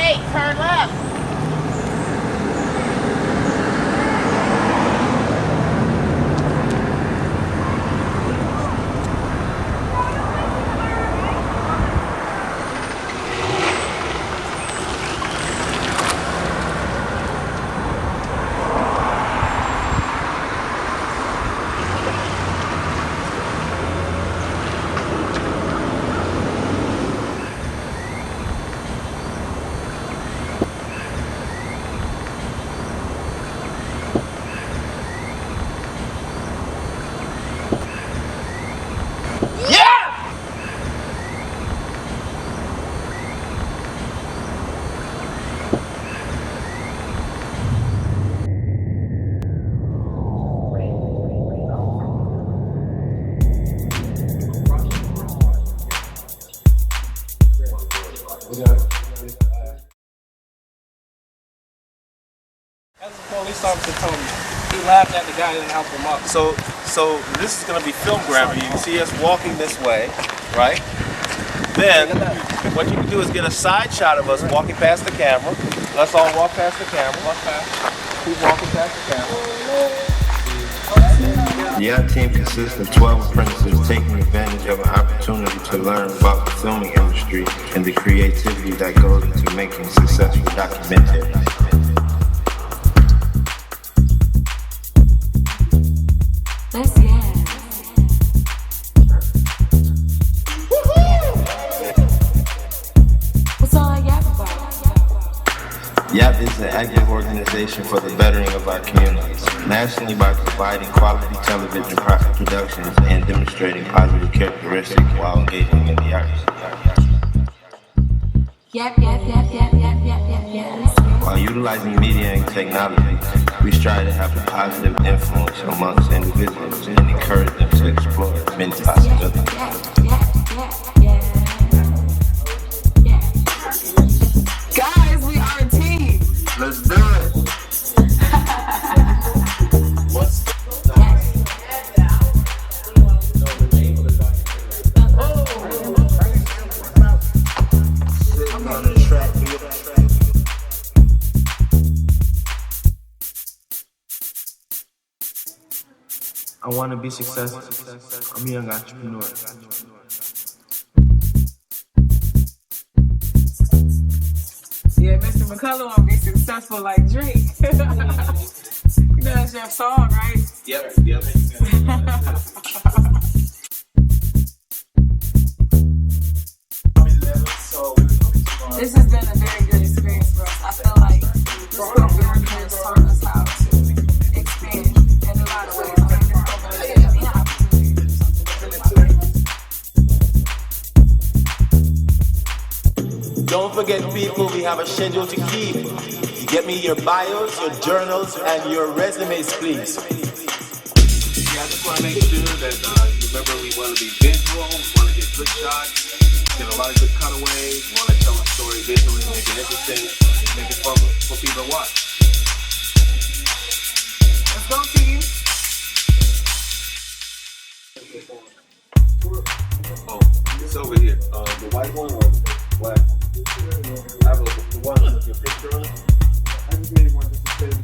28, turn left. As the police officer told me, he laughed at the guy that helped him up. So this is going to be film grabber. You can see us walking this way, right? Then what you can do is get a side shot of us walking past the camera. Let's all walk past the camera. Walk past. Keep walking past the camera. The YAP team consists of 12 apprentices taking advantage of an opportunity to learn about the filming industry and the creativity that goes into making successful documentaries. YAP is an active organization for the bettering of our communities, nationally by providing quality television productions and demonstrating positive characteristics while engaging in the arts. While utilizing media and technology, we strive to have a positive influence amongst individuals and encourage them to explore many possibilities. Guys, we are a team. Let's do it. I want to be successful. I'm a young entrepreneur. Yeah, Mr. McCollough want to be successful like Drake. You know that's your song, right? Yep. This has been a very good experience for us. I feel like this program has taught us how to expand in a lot of ways. Don't forget, people, we have a schedule to keep. Get me your bios, your journals, and your resumes, please. Yeah, I just want to make sure that you remember we want to be visual, we want to get good shots, get a lot of good cutaways, we want to tell a story visually, make it interesting, make it fun for people to watch. Let's go, team. Oh, it's over here. The white one or the black? I have the one with your picture on it. I just made one just to say the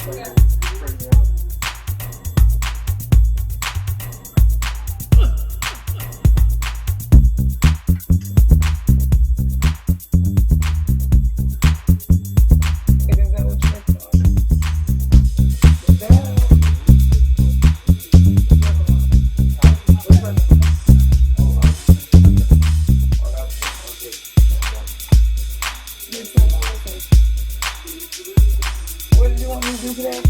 What did you want me to do today?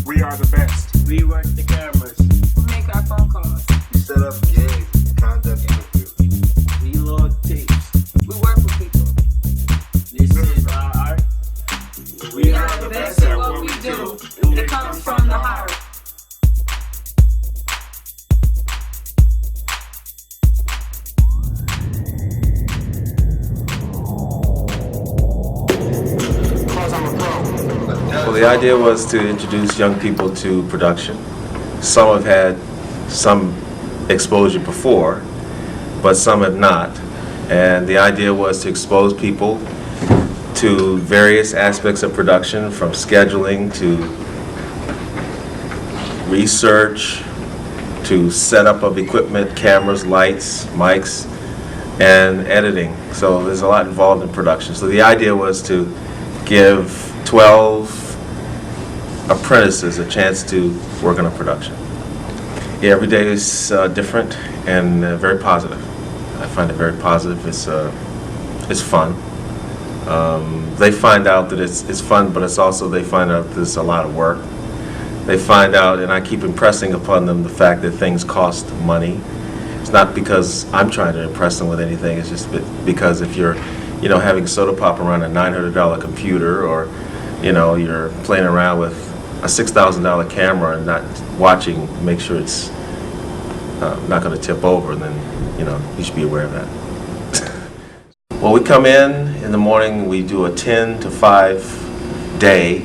We are the best. We work the cameras. We make our phone calls. Set up gigs, conduct interviews. We load tapes. We work with people. This is our art. We are the best at what we do. It comes from the heart. The idea was to introduce young people to production. Some have had some exposure before, but some have not. And the idea was to expose people to various aspects of production, from scheduling to research to setup of equipment, cameras, lights, mics, and editing. So there's a lot involved in production. So the idea was to give 12 apprentices a chance to work on a production. Yeah, every day is different and very positive. I find it very positive. It's fun. They find out that it's fun, but it's also, they find out there's a lot of work. They find out, and I keep impressing upon them the fact that things cost money. It's not because I'm trying to impress them with anything. It's just because if you're, having soda pop around a $900 computer, or, you're playing around with a $6,000 camera and not watching, make sure it's not going to tip over, then, you should be aware of that. Well, we come in the morning, we do a 10 to 5 day.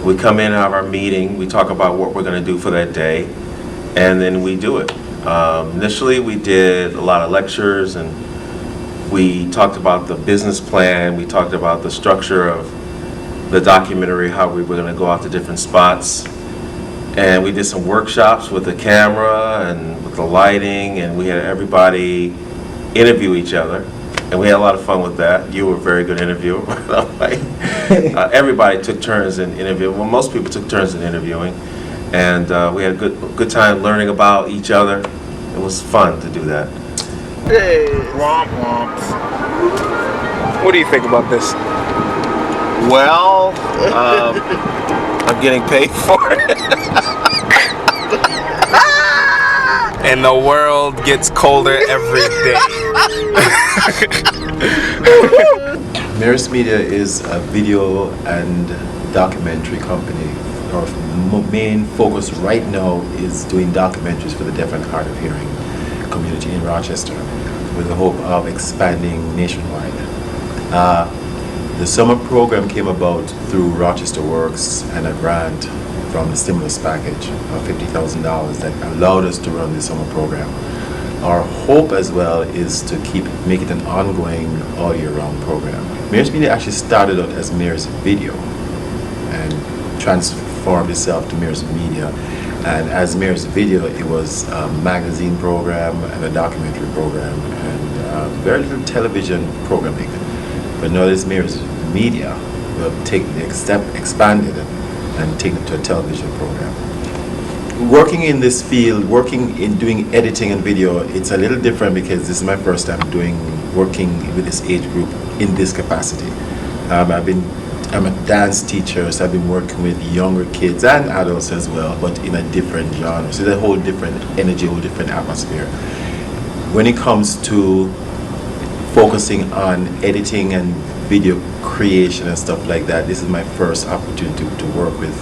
We come in and have our meeting, we talk about what we're going to do for that day, and then we do it. Initially, we did a lot of lectures, and we talked about the business plan, we talked about the structure of the documentary, how we were going to go out to different spots, and we did some workshops with the camera and with the lighting, and we had everybody interview each other. And we had a lot of fun with that. You were a very good interviewer. Everybody took turns in interviewing. Well, most people took turns in interviewing. And we had a good time learning about each other. It was fun to do that. Hey, womp womps. What do you think about this? Well, I'm getting paid for it. And the world gets colder every day. Mirrors Media is a video and documentary company. Our main focus right now is doing documentaries for the deaf and hard of hearing community in Rochester, with the hope of expanding nationwide. The summer program came about through Rochester Works and a grant from the stimulus package of $50,000 that allowed us to run the summer program. Our hope as well is to make it an ongoing all year round program. Mirrors Media actually started out as Mirrors Video and transformed itself to Mirrors Media. And as Mirrors Video, it was a magazine program and a documentary program and very little television programming. But now this Mirrors Media will take the next step, expanded it, and take it to a television program. Working in this field, working in doing editing and video, it's a little different because this is my first time working with this age group in this capacity. I'm a dance teacher, so I've been working with younger kids and adults as well, but in a different genre. So it's a whole different energy, whole different atmosphere. When it comes to focusing on editing and video creation and stuff like that, this is my first opportunity to work with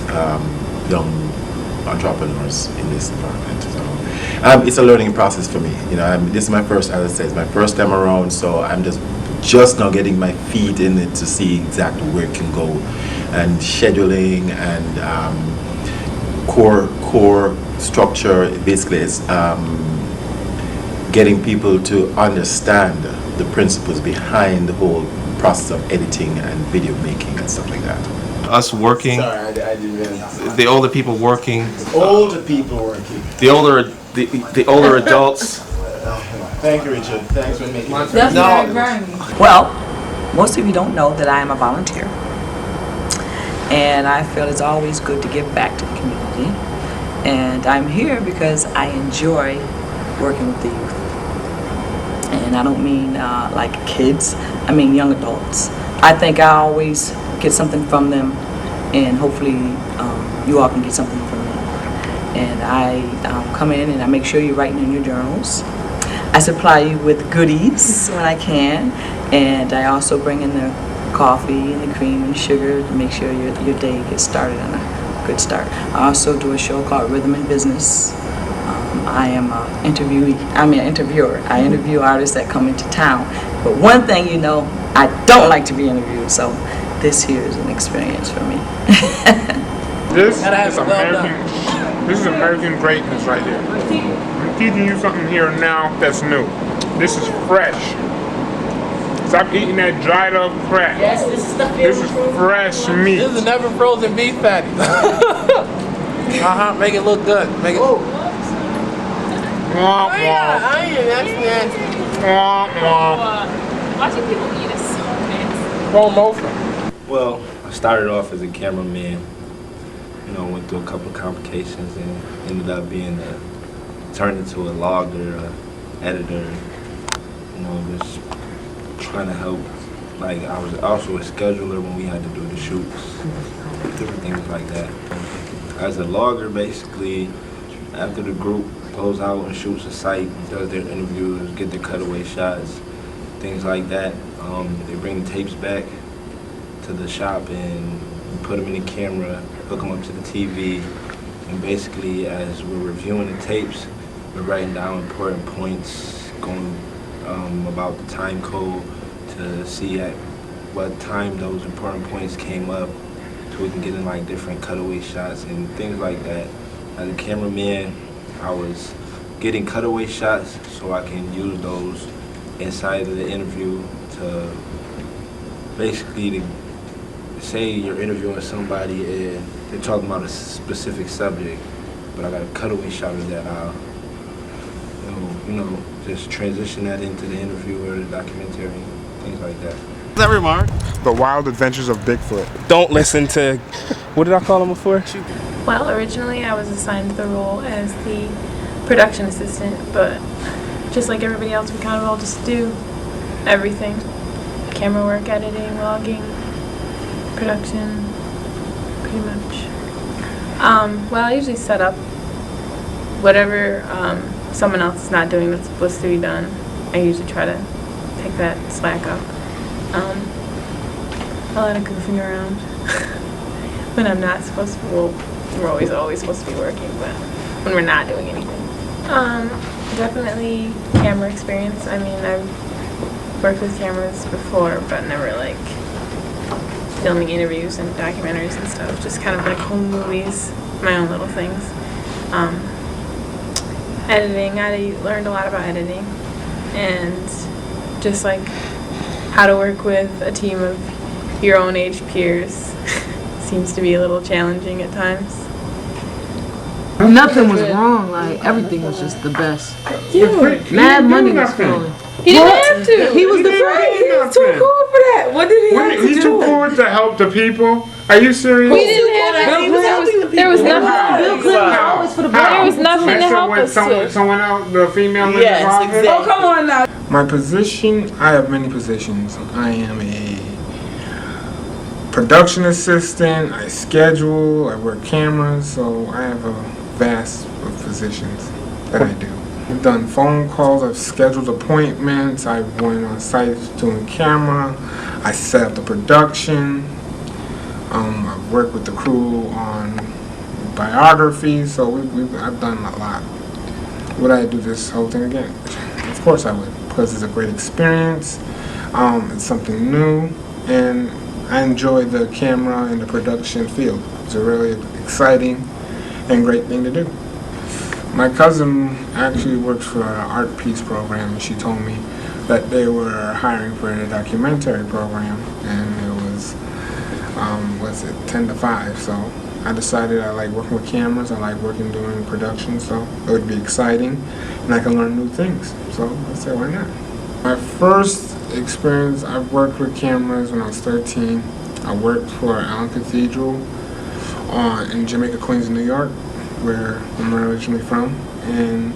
young entrepreneurs in this environment. So it's a learning process for me. This is my first, as I said, it's my first time around, so I'm just now getting my feet in it to see exactly where it can go, and scheduling and core structure. Basically, it's getting people to understand the principles behind the whole process of editing and video making and stuff like that. Us working. Sorry, I didn't realize. The older people working. Older people working. The older adults. Thank you, Richard. Thanks for making it. That's very grimy. Well, most of you don't know that I am a volunteer. And I feel it's always good to give back to the community. And I'm here because I enjoy working with the youth. And I don't mean like kids, I mean young adults. I think I always get something from them, and hopefully you all can get something from me. And I come in and I make sure you're writing in your journals. I supply you with goodies when I can, and I also bring in the coffee and the cream and sugar to make sure your day gets started on a good start. I also do a show called Rhythm and Business. I am an interviewer. I interview artists that come into town. But one thing I don't like to be interviewed, so this here is an experience for me. This Gotta have is it well done. American. This is American greatness right here. I'm teaching you something here now that's new. This is fresh. Stop eating that dried up crap. Yes, this is the This is fresh meat. This is never frozen beef patty. Make it look good. Make it. Womp Oh womp. yeah, that's nasty. Womp womp. Watching people eat is so nasty. Throw them over. Well, I started off as a cameraman. You know, went through a couple of complications and ended up turned into a logger, editor. You know, just trying to help. Like, I was also a scheduler when we had to do the shoots, different things like that. As a logger, basically, after the group goes out and shoots a site, does their interviews, get their cutaway shots, things like that, they bring the tapes back to the shop and put them in the camera, hook them up to the TV, and basically, as we're reviewing the tapes, we're writing down important points, going about the time code to see at what time those important points came up, so we can get in like different cutaway shots and things like that. As a cameraman, I was getting cutaway shots so I can use those inside of the interview to basically to say you're interviewing somebody and they're talking about a specific subject, but I got a cutaway shot of that. I'll, just transition that into the interview or the documentary, things like that. That remark. The Wild Adventures of Bigfoot. Don't listen to, what did I call him before? Well, originally I was assigned the role as the production assistant, but just like everybody else, we kind of all just do everything. Camera work, editing, logging, production, pretty much. Well, I usually set up whatever someone else is not doing that's supposed to be done. I usually try to take that slack up. A lot of goofing around when I'm not supposed to. Well, we're always supposed to be working, but when we're not doing anything. Definitely camera experience. I mean, I've worked with cameras before, but never like filming interviews and documentaries and stuff. Just kind of like home movies, my own little things. Editing, I learned a lot about editing and just like how to work with a team of your own age peers seems to be a little challenging at times. Nothing was wrong, like everything was just the best. Mad money was flowing. He didn't have to. He was the first. He was too cool for that. What did he have to do? He's too cool to help the people. Are you serious? We didn't have that. There was nothing. Bill Clinton always for the black. There was nothing to help us to. Someone else, the female in the Yes, office? exactly. Oh, come on now. My position, I have many positions. I am a production assistant, I schedule, I work cameras, so I have a vast of positions that I do. I've done phone calls, I've scheduled appointments, I've went on sites doing camera, I set up the production, I've worked with the crew on biography, so I've done a lot. Would I do this whole thing again? Of course I would, because it's a great experience, it's something new, and I enjoy the camera and the production field. It's a really exciting and great thing to do. My cousin actually works for an ArtPeace program, and she told me that they were hiring for a documentary program, and it was, 10 to 5, so I decided I like working with cameras, I like working doing production, so it would be exciting, and I can learn new things, so I said, why not? My first experience, I've worked with cameras when I was 13. I worked for Allen Cathedral in Jamaica, Queens, New York, where I'm originally from, and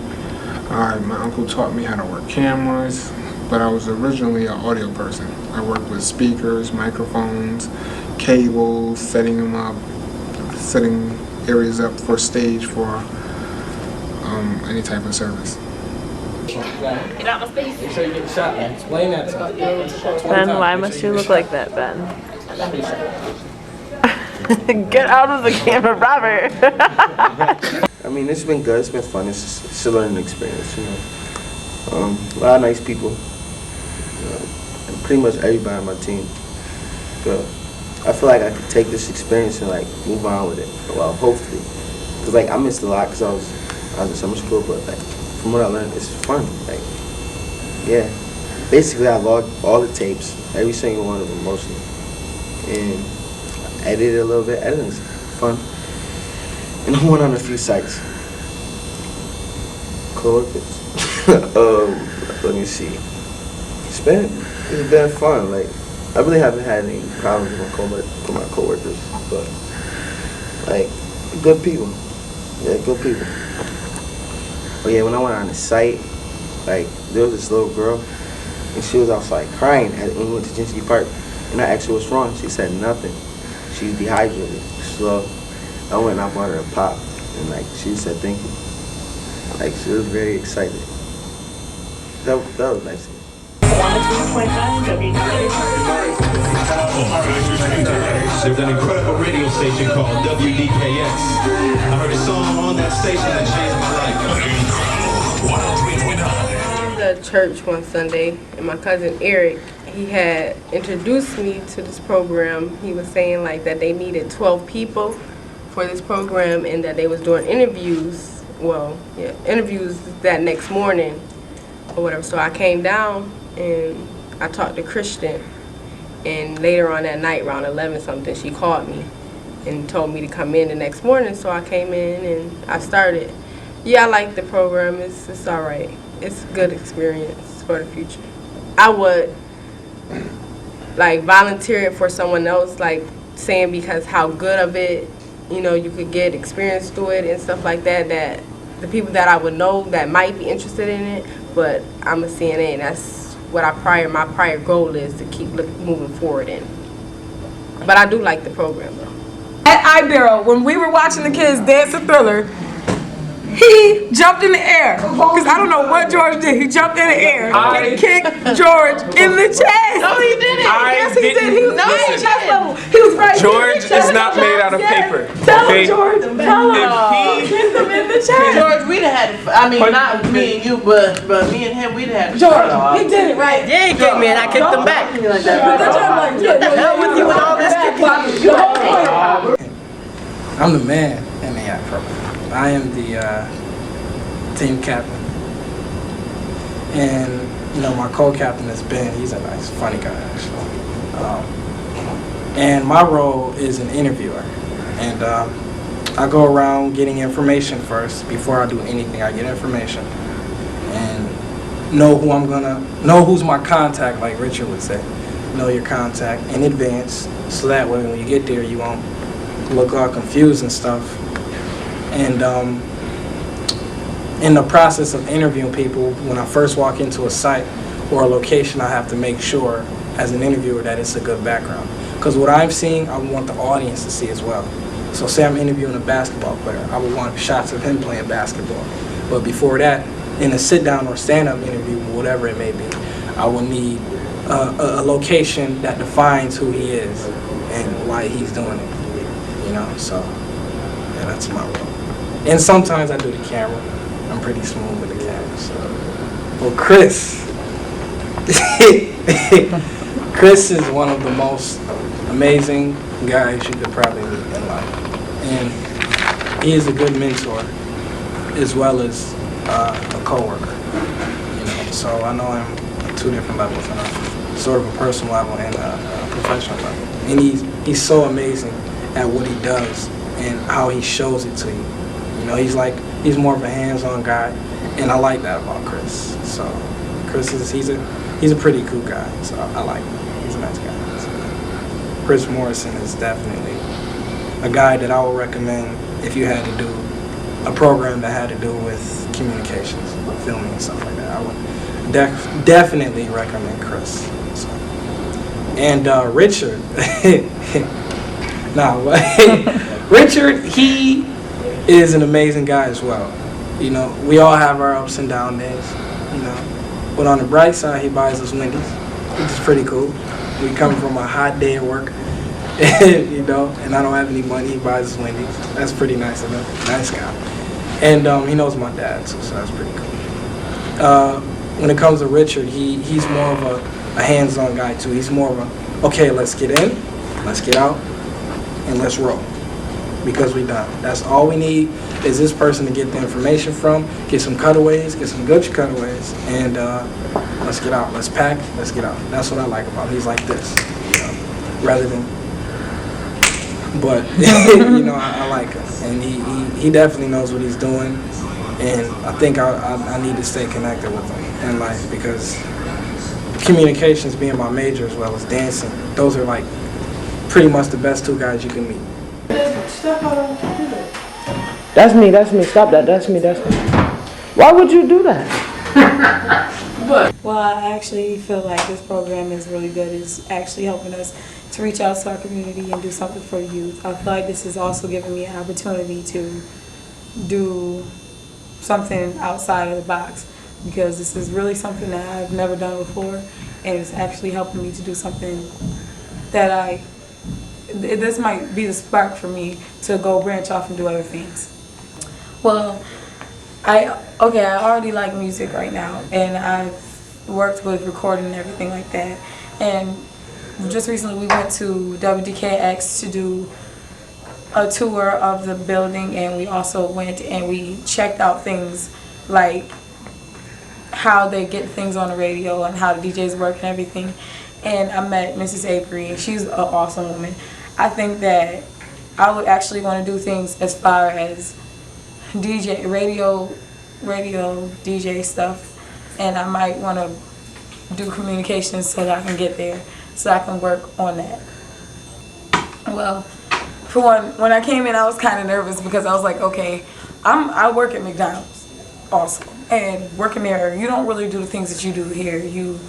my uncle taught me how to work cameras, but I was originally an audio person. I worked with speakers, microphones, cables, setting them up, setting areas up for stage for any type of service. Get out my face. Make sure you get the shot, man. Explain that to me. Ben, why must you look like that, Ben? Get out of the camera, Robert. I mean, it's been good. It's been fun. It's a learning experience, you know. A lot of nice people. And pretty much everybody on my team. Good. I feel like I could take this experience and like move on with it. Well, hopefully, cause like I missed a lot because I was in summer school, but like from what I learned, it's fun. Like, yeah, basically I logged all the tapes, every single one of them mostly, and edited a little bit. Editing's fun, and I went on a few sites. Co-workers. Let me see. It's been fun. Like, I really haven't had any problems with my coworkers, but like good people. Yeah, good people. But yeah, when I went on the site, like there was this little girl, and she was outside crying when we went to Jinsky Park, and I asked her what's wrong. She said nothing. She's dehydrated. So I went and I bought her a pop, and like she said thank you. Like she was very excited. That was nice. There's an incredible radio station called WDKX. I heard a song on that station that changed my life. I was at church one Sunday, and my cousin Eric, he had introduced me to this program. He was saying like that they needed 12 people for this program and that they was doing interviews. Well, yeah, interviews that next morning or whatever. So I came down and I talked to Christian, and later on that night, around 11 something, she called me and told me to come in the next morning. So I came in and I started. Yeah, I like the program. It's all right. It's a good experience for the future. I would like volunteer it for someone else, like saying because how good of it, you know, you could get experience through it and stuff like that, that the people that I would know that might be interested in it, but I'm a CNA and that's what my prior goal is to keep moving forward in. But I do like the program though. At Ibero, when we were watching the kids dance a Thriller, he jumped in the air. Because I don't know what George did. He jumped in the air and kicked George in the chest. No, he didn't. Yes, he did. He was at chest level. He was right. George is not made out of paper. Tell him, George. Tell him. If Kicked him in the chest. George, we'd have had it. I mean, not me and you, but me and him, we'd have had it. George, he did it right. Yeah, he kicked me and I kicked him back. What the hell with you with all this kicking? I'm the man in the McCollough. I am the team captain. And, you know, my co-captain is Ben. He's a nice, funny guy, actually. And my role is an interviewer. And I go around getting information first. Before I do anything, I get information. And know who's my contact, like Richard would say. Know your contact in advance, so that way when you get there, you won't look all confused and stuff. And in the process of interviewing people, when I first walk into a site or a location, I have to make sure as an interviewer that it's a good background. Because what I'm seeing, I want the audience to see as well. So say I'm interviewing a basketball player, I would want shots of him playing basketball. But before that, in a sit-down or stand-up interview, whatever it may be, I will need a location that defines who he is and why he's doing it. You know, so yeah, that's my role. And sometimes I do the camera. I'm pretty smooth with the camera. So, well, Chris. Chris is one of the most amazing guys you could probably meet in life, and he is a good mentor as well as a coworker. You know, so I know him on two different levels, on a sort of a personal level and a professional level. And he's so amazing at what he does and how he shows it to you. You know, he's more of a hands-on guy, and I like that about Chris. So Chris he's a pretty cool guy. So I like him. He's a nice guy. So, Chris Morrison is definitely a guy that I would recommend if you had to do a program that had to do with communications, filming and stuff like that. I would definitely recommend Chris. So. And Richard. Richard, he is an amazing guy as well. You know, we all have our ups and down days, you know. But on the bright side, he buys us Wendy's, which is pretty cool. We come from a hot day at work, you know, and I don't have any money, he buys us Wendy's. That's pretty nice of him. Nice guy. And he knows my dad, so that's pretty cool. When it comes to Richard, he's more of a hands-on guy too. He's more of a, okay, let's get in, Let's get out and let's roll. Because we done. That's all we need is this person to get the information from, get some cutaways, get some good cutaways, and let's get out. Let's pack, let's get out. That's what I like about him. He's like this, you know, rather than, but, you know, I like him. And he definitely knows what he's doing, and I think I need to stay connected with him in life because communications being my major as well as dancing, those are like pretty much the best 2 guys you can meet. That's me. Stop that. That's me. Why would you do that? Well, I actually feel like this program is really good. It's actually helping us to reach out to our community and do something for youth. I feel like this is also giving me an opportunity to do something outside of the box because this is really something that I've never done before, and it's actually helping me to do something that this might be the spark for me to go branch off and do other things. Well, I already like music right now, and I've worked with recording and everything like that. And just recently we went to WDKX to do a tour of the building, and we also went and we checked out things like how they get things on the radio and how the DJs work and everything. And I met Mrs. Avery, and she's an awesome woman. I think that I would actually want to do things as far as radio DJ stuff, and I might want to do communications so that I can get there, so I can work on that. Well, for one, when I came in, I was kind of nervous because I was like, okay, I work at McDonald's also, and working there, you don't really do the things that you do here. You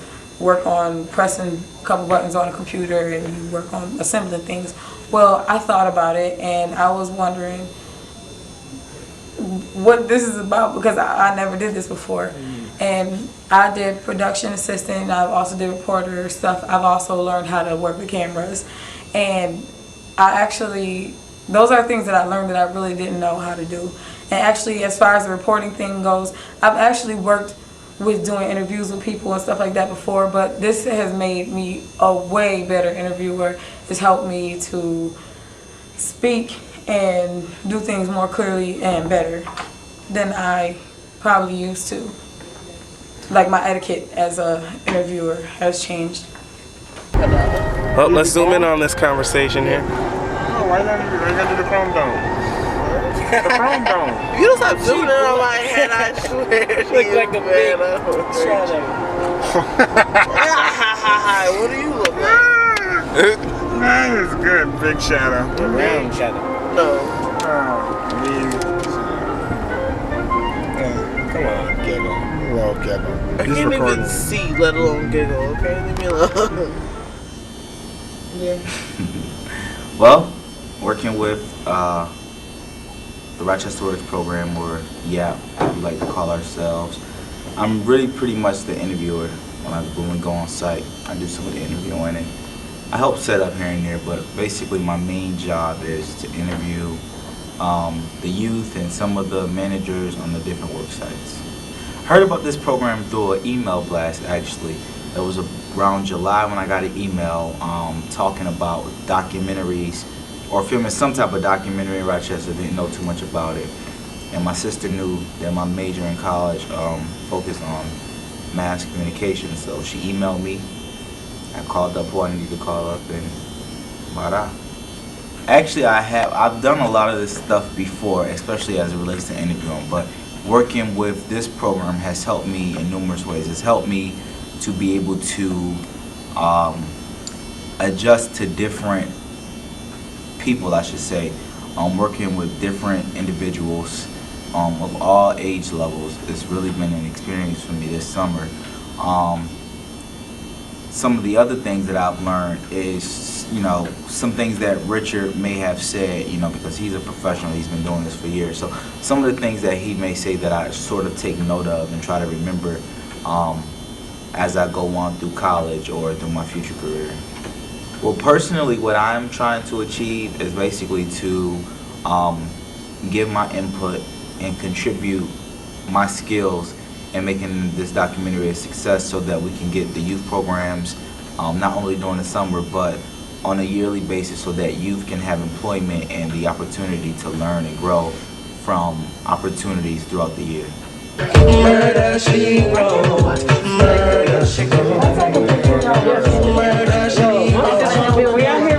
work on pressing a couple buttons on a computer, and you work on assembling things. Well, I thought about it, and I was wondering what this is about because I never did this before. And I did production assistant, I've also did reporter stuff. I've also learned how to work the cameras. And those are things that I learned that I really didn't know how to do. And actually, as far as the reporting thing goes, I've actually worked with doing interviews with people and stuff like that before, but this has made me a way better interviewer. It's helped me to speak and do things more clearly and better than I probably used to. Like my etiquette as a interviewer has changed. Well, let's zoom in on this conversation here. Oh, why not do the chrome dome? The chrome dome. You don't stop zooming in on my head, I swear. Look like a big shadow. What do you look like? That is good, big shadow. Round shadow. No. Come on, giggle. Little giggle. I can't even see, let alone giggle, okay? Leave me alone. Yeah. Well, working with the Rochester Works program, or YAP, as we like to call ourselves, I'm really pretty much the interviewer. When we go on site, I do some of the interviewing, and I help set up here and there, but basically my main job is to interview the youth and some of the managers on the different work sites. I heard about this program through an email blast, actually. It was around July when I got an email talking about documentaries or filming some type of documentary in Rochester. Didn't know too much about it. And my sister knew that my major in college focused on mass communication, so she emailed me. I called up who I needed to call up, and voila. Actually, I've done a lot of this stuff before, especially as it relates to interviewing, but working with this program has helped me in numerous ways. It's helped me to be able to adjust to different people, I should say. Working with different individuals of all age levels. It's really been an experience for me this summer. Some of the other things that I've learned is, some things that Richard may have said, because he's a professional, he's been doing this for years. So some of the things that he may say that I sort of take note of and try to remember as I go on through college or through my future career. Well, personally, what I'm trying to achieve is basically to give my input and contribute my skills in making this documentary a success so that we can get the youth programs not only during the summer but on a yearly basis so that youth can have employment and the opportunity to learn and grow from opportunities throughout the year. Murder, she wrote. Murder, she we out here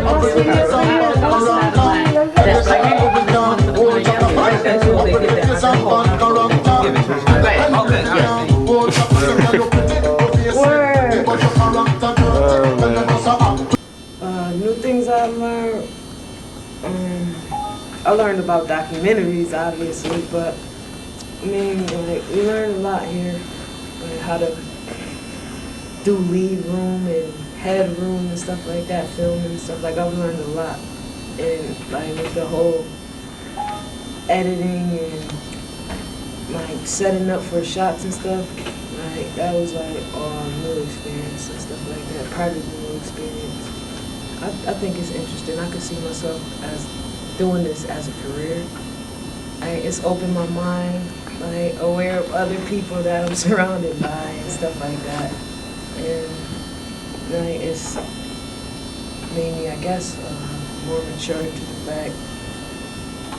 New things I learned. I learned about documentaries, obviously, but I mean, like, we learned a lot here, like how to do lead room and head room and stuff like that, filming and stuff. Like, I've learned a lot, and like with the whole editing and like setting up for shots and stuff. Like, that was like all new experience and stuff like that. Part of the new experience. I think it's interesting. I could see myself as doing this as a career. It's opened my mind, like aware of other people that I'm surrounded by and stuff like that. And like it's made me, I guess, more mature to the fact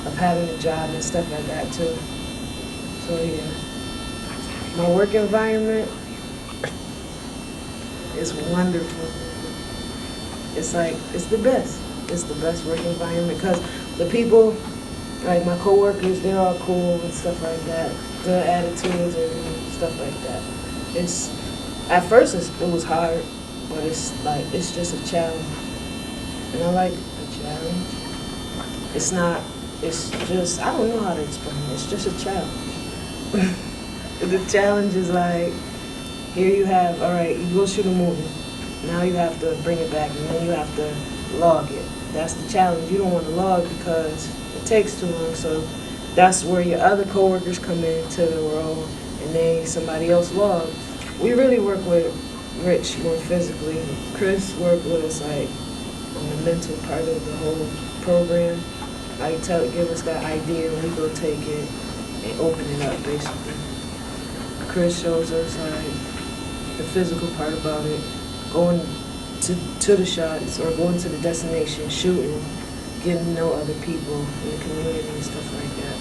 of having a job and stuff like that too. So yeah, my work environment is wonderful. It's like, it's the best. It's the best work environment because the people, like my coworkers, they're all cool and stuff like that. Good attitudes and stuff like that. It's, at first it was hard, but it's like, it's just a challenge. And I like a challenge. It's not, it's just, I don't know how to explain it. It's just a challenge. The challenge is like, here you have, all right, you go shoot a movie. Now you have to bring it back and then you have to log it. That's the challenge. You don't want to log because it takes too long. So that's where your other coworkers come into the role and then somebody else logs. We really work with Rich more physically. Chris worked with us like on the mental part of the whole program. Like give us that idea and we go take it and open it up basically. Chris shows us like the physical part about it. Going to the shots or going to the destination, shooting, getting to know other people in the community and stuff like that.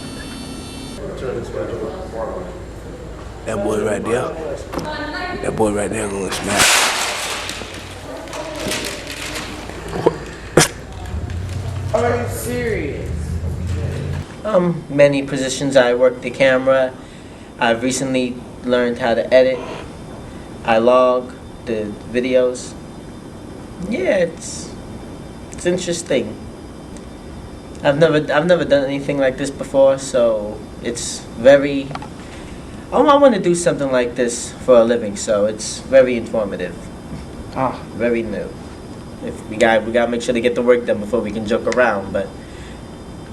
That boy right there, that boy right there gonna smash. Are you serious? Many positions. I work the camera. I've recently learned how to edit. I log the videos. Yeah, it's interesting. I've never done anything like this before, so it's very. I want to do something like this for a living, so it's very informative. Very new. If we gotta make sure to get the work done before we can joke around, but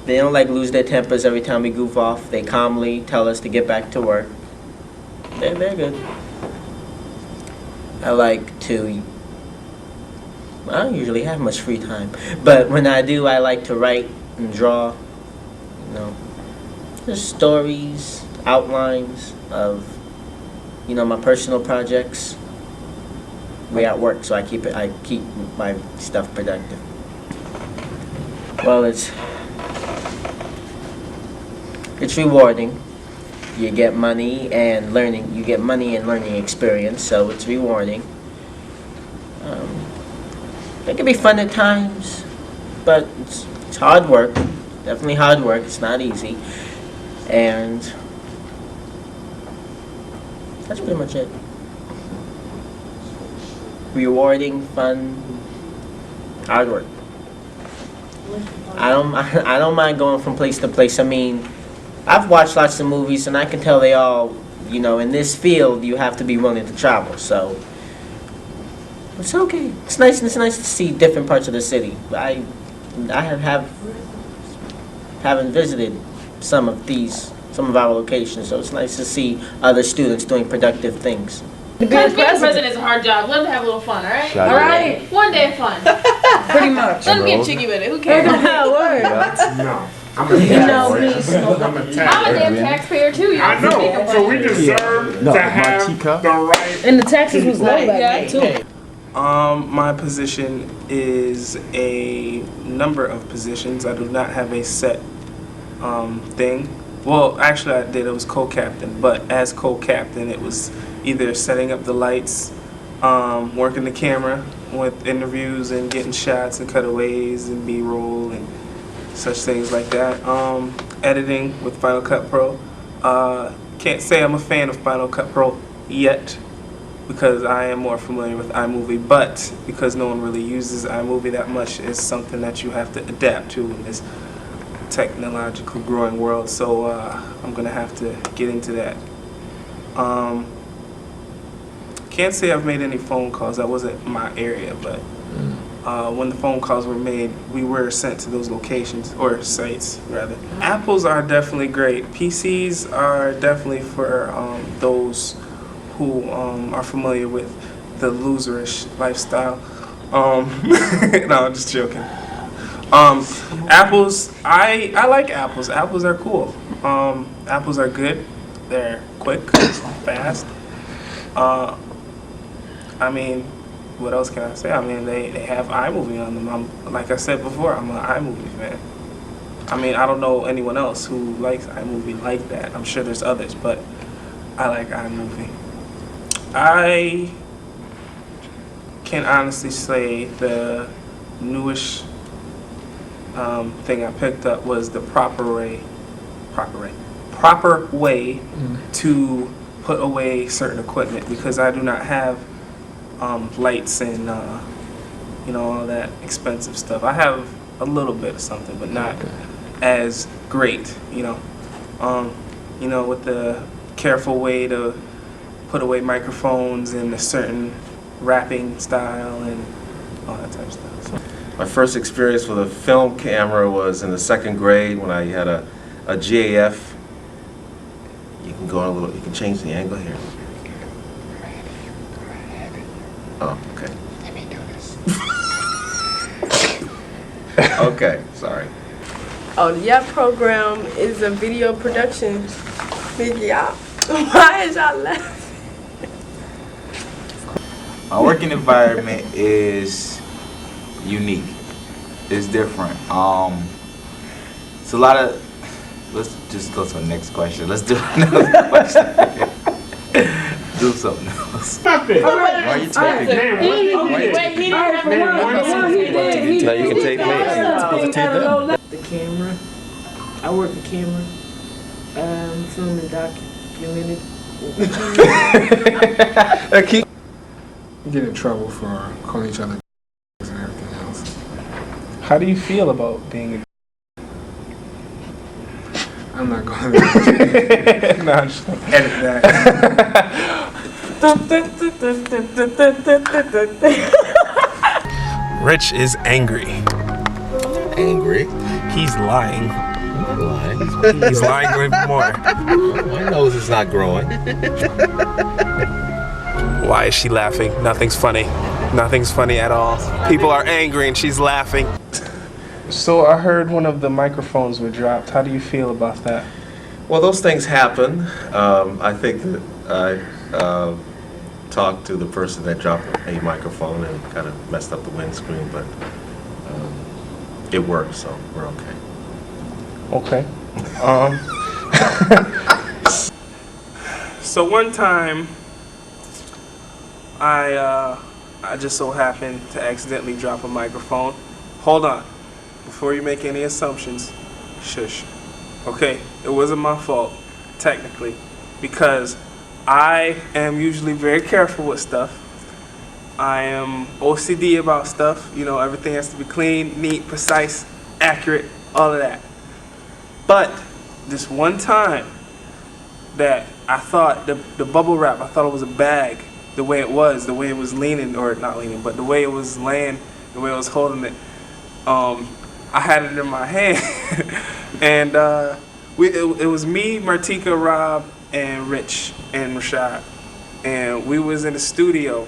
they don't like lose their tempers every time we goof off. They calmly tell us to get back to work. They're good. I like to, I don't usually have much free time, but when I do, I like to write and draw, you know, just stories, outlines of, you know, my personal projects. We're at work, so I keep my stuff productive. Well, it's rewarding. You get money and learning. You get money and learning experience, so it's rewarding. It can be fun at times, but it's hard work. Definitely hard work. It's not easy, and that's pretty much it. Rewarding, fun, hard work. I don't mind going from place to place. I mean, I've watched lots of movies, and I can tell they all, you know, in this field, you have to be willing to travel. So it's okay. It's nice. It's nice to see different parts of the city. I haven't visited some of our locations, so it's nice to see other students doing productive things. Being president is a hard job. Let them have a little fun, all right? All right. One day of fun. Pretty much. Let them get chicky with it. Who cares? No. I'm a damn taxpayer too. You I know. So we deserve to have the right. And the taxes was low back then too. My position is a number of positions. I do not have a set thing. Well, actually I did. It was co-captain, but as co-captain it was either setting up the lights, working the camera with interviews and getting shots and cutaways and B-roll and such things like that. Editing with Final Cut Pro. Can't say I'm a fan of Final Cut Pro yet, because I am more familiar with iMovie, but because no one really uses iMovie that much, it's something that you have to adapt to in this technological growing world, so I'm gonna have to get into that. Can't say I've made any phone calls. That wasn't my area, but when the phone calls were made, we were sent to those locations, or sites rather. Apples are definitely great. PCs are definitely for those who are familiar with the loserish lifestyle. No, I'm just joking. Apples, I like apples. Apples are cool. Apples are good. They're quick, fast. I mean, what else can I say? I mean, they have iMovie on them. Like I said before, I'm an iMovie fan. I mean, I don't know anyone else who likes iMovie like that. I'm sure there's others, but I like iMovie. I can honestly say the newish thing I picked up was the proper way to put away certain equipment, because I do not have lights and you know, all that expensive stuff. I have a little bit of something, but not as great, you know. You know, with the careful way to put away microphones in a certain wrapping style and all that type of stuff. So. My first experience with a film camera was in the 2nd grade when I had a GAF. You can go on a little, you can change the angle here. Oh, okay. Let me do this. Okay, sorry. Oh, the YAP program is a video production. Big YAP. Why is y'all laughing? My working environment is unique. It's different. It's a lot of. Let's just go to the next question. Let's do another question. Do something else. Stop it. Why are you taking it? Wait, he didn't have a word. No, you can take me. The camera. I work the camera. Filming documented. Get in trouble for calling each other and everything else. How do you feel about being a I'm not going to no, I'm just edit that. Rich is angry. Angry? He's lying. I'm lying. He's lying even more. My nose is not growing. Why is she laughing? Nothing's funny. Nothing's funny at all. People are angry and she's laughing. So I heard one of the microphones were dropped. How do you feel about that? Well, those things happen. I think that I talked to the person that dropped a microphone and kind of messed up the windscreen, but it worked, so we're okay. Okay. So one time, I just so happened to accidentally drop a microphone. Hold on. Before you make any assumptions, shush. Okay, it wasn't my fault, technically, because I am usually very careful with stuff. I am OCD about stuff. You know, everything has to be clean, neat, precise, accurate, all of that. But this one time that I thought the bubble wrap, I thought it was a bag, the way it was leaning, or not leaning, but the way it was laying, the way I was holding it. I had it in my hand, and it was me, Martika, Rob, and Rich, and Rashad, and we was in the studio,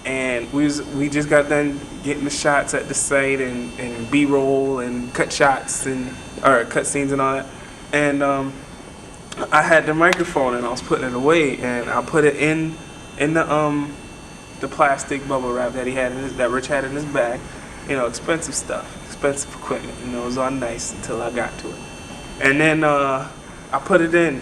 and we just got done getting the shots at the site and B-roll and cut shots or cut scenes and all that, and I had the microphone and I was putting it away, and I put it in the the plastic bubble wrap that that Rich had in his bag. You know, expensive stuff, expensive equipment. You know, it was all nice until I got to it. And then I put it in,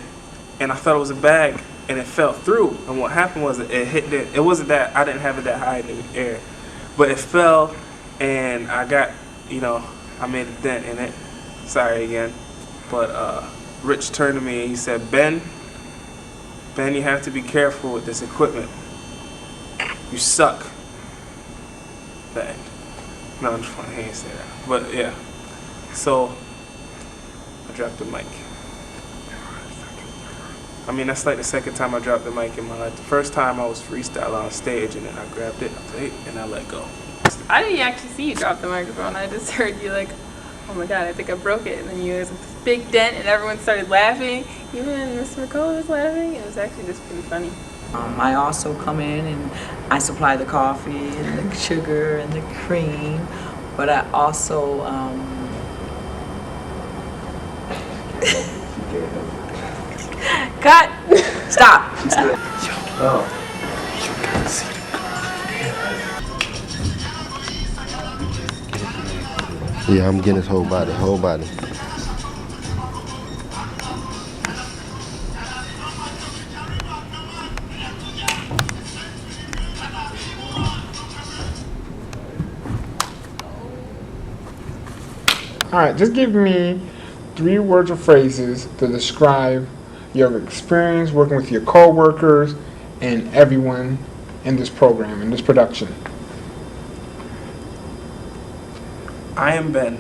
and I thought it was a bag, and it fell through. And what happened was it hit the, it wasn't that, I didn't have it that high in the air, but it fell, and I got, you know, I made a dent in it. Sorry again. But Rich turned to me and he said, Ben, you have to be careful with this equipment. You suck. Ben. No, I'm just playing. He didn't say that. But yeah. So I dropped the mic. I mean, that's like the second time I dropped the mic in my life. The first time I was freestyling on stage, and then I grabbed it, and I let go. I didn't actually see you drop the microphone. I just heard you like, oh my God, I think I broke it. And then you was a big dent, and everyone started laughing. Even Mr. McCollough was laughing. It was actually just pretty funny. I also come in and I supply the coffee and the sugar and the cream, but I also cut. Stop. Oh. Yeah, I'm getting his whole body, Alright, just give me 3 words or phrases to describe your experience working with your co-workers and everyone in this program, in this production. I am Ben.